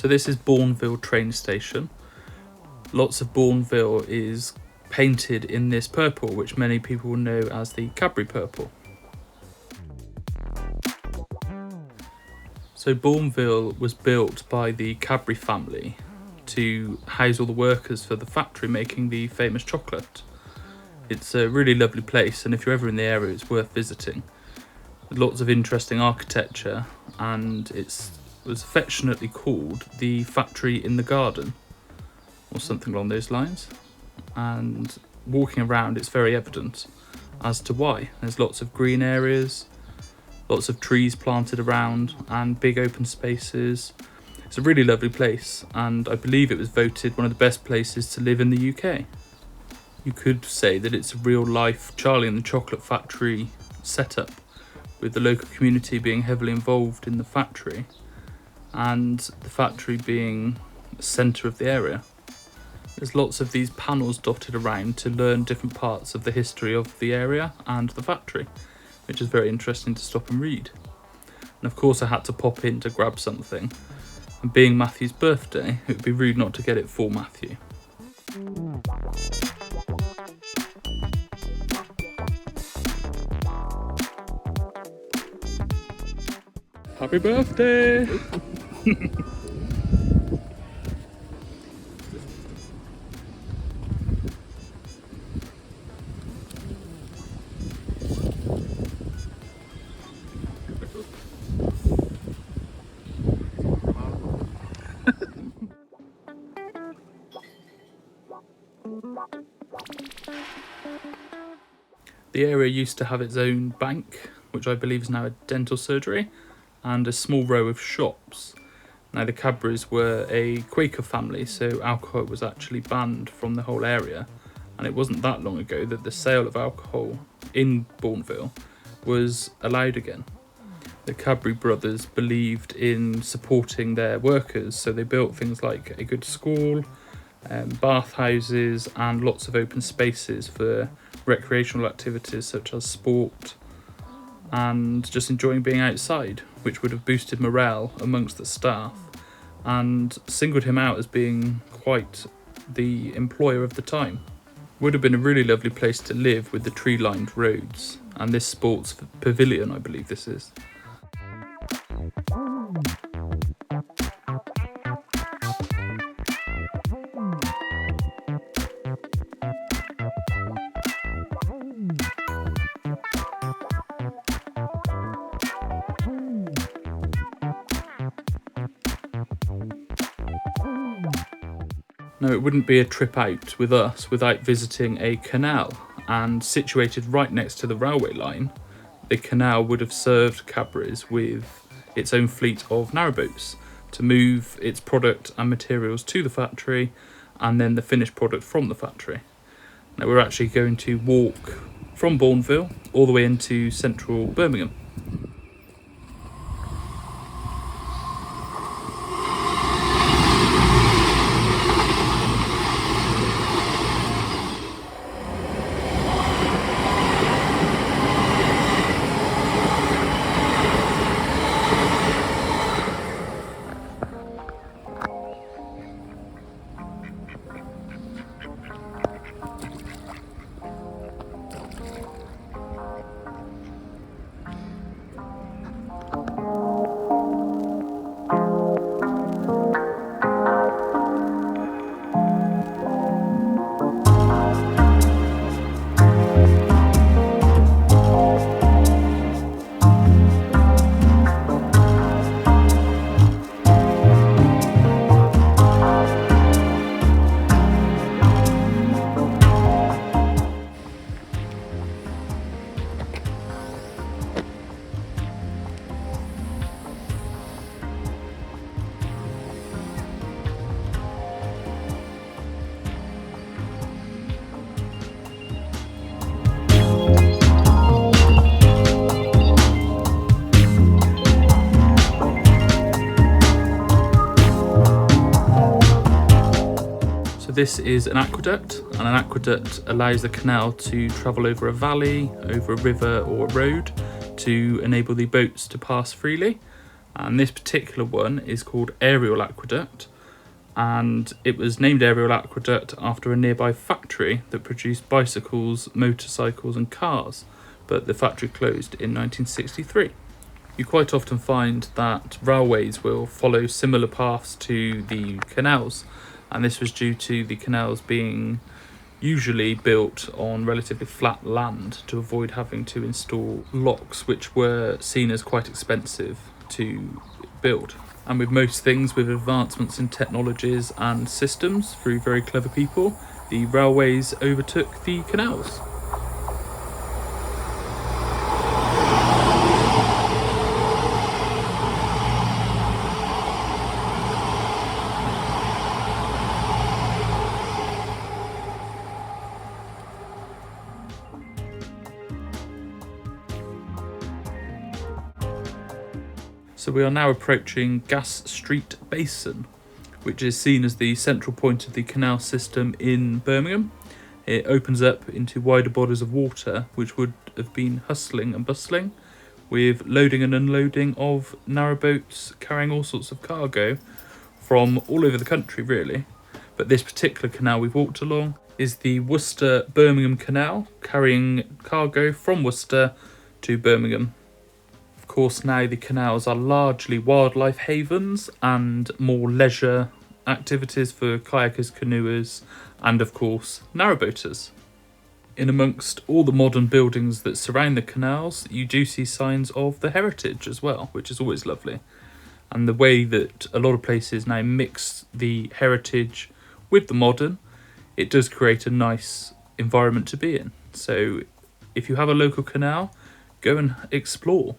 So this is Bournville train station. Lots of Bournville is painted in this purple, which many people will know as the Cadbury purple. So Bournville was built by the Cadbury family to house all the workers for the factory making the famous chocolate. It's a really lovely place, and if you're ever in the area, it's worth visiting. Lots of interesting architecture, and it was affectionately called the factory in the garden, or something along those lines. And walking around, it's very evident as to why. There's lots of green areas, lots of trees planted around, and big open spaces. It's a really lovely place, and I believe it was voted one of the best places to live in the UK. You could say that it's a real life Charlie and the Chocolate Factory setup, with the local community being heavily involved in the factory, and the factory being the centre of the area. There's lots of these panels dotted around to learn different parts of the history of the area and the factory, which is very interesting to stop and read. And of course I had to pop in to grab something, and being Matthew's birthday, it would be rude not to get it for Matthew. Happy birthday! The area used to have its own bank, which I believe is now a dental surgery, and a small row of shops. Now the Cadburys were a Quaker family, so alcohol was actually banned from the whole area, and it wasn't that long ago that the sale of alcohol in Bournville was allowed again. The Cadbury brothers believed in supporting their workers, so they built things like a good school, bath houses, and lots of open spaces for recreational activities such as sport and just enjoying being outside, which would have boosted morale amongst the staff and singled him out as being quite the employer of the time. Would have been a really lovely place to live with the tree-lined roads and this sports pavilion, I believe this is. Now, it wouldn't be a trip out with us without visiting a canal, and situated right next to the railway line, the canal would have served Cadburys with its own fleet of narrowboats to move its product and materials to the factory and then the finished product from the factory. Now, we're actually going to walk from Bournville all the way into central Birmingham. this is an aqueduct, and an aqueduct allows the canal to travel over a valley, over a river or a road to enable the boats to pass freely. And this particular one is called Aerial Aqueduct, and it was named Aerial Aqueduct after a nearby factory that produced bicycles, motorcycles and cars, but the factory closed in 1963. You quite often find that railways will follow similar paths to the canals, and this was due to the canals being usually built on relatively flat land to avoid having to install locks, which were seen as quite expensive to build. And with most things, with advancements in technologies and systems through very clever people, the railways overtook the canals. So we are now approaching Gas Street Basin, which is seen as the central point of the canal system in Birmingham. It opens up into wider bodies of water, which would have been hustling and bustling, with loading and unloading of narrowboats carrying all sorts of cargo from all over the country, really. But this particular canal we've walked along is the Worcester-Birmingham Canal, carrying cargo from Worcester to Birmingham. Of course, now the canals are largely wildlife havens and more leisure activities for kayakers, canoers, and of course, narrowboaters. In amongst all the modern buildings that surround the canals, you do see signs of the heritage as well, which is always lovely. And the way that a lot of places now mix the heritage with the modern, it does create a nice environment to be in. So if you have a local canal, go and explore.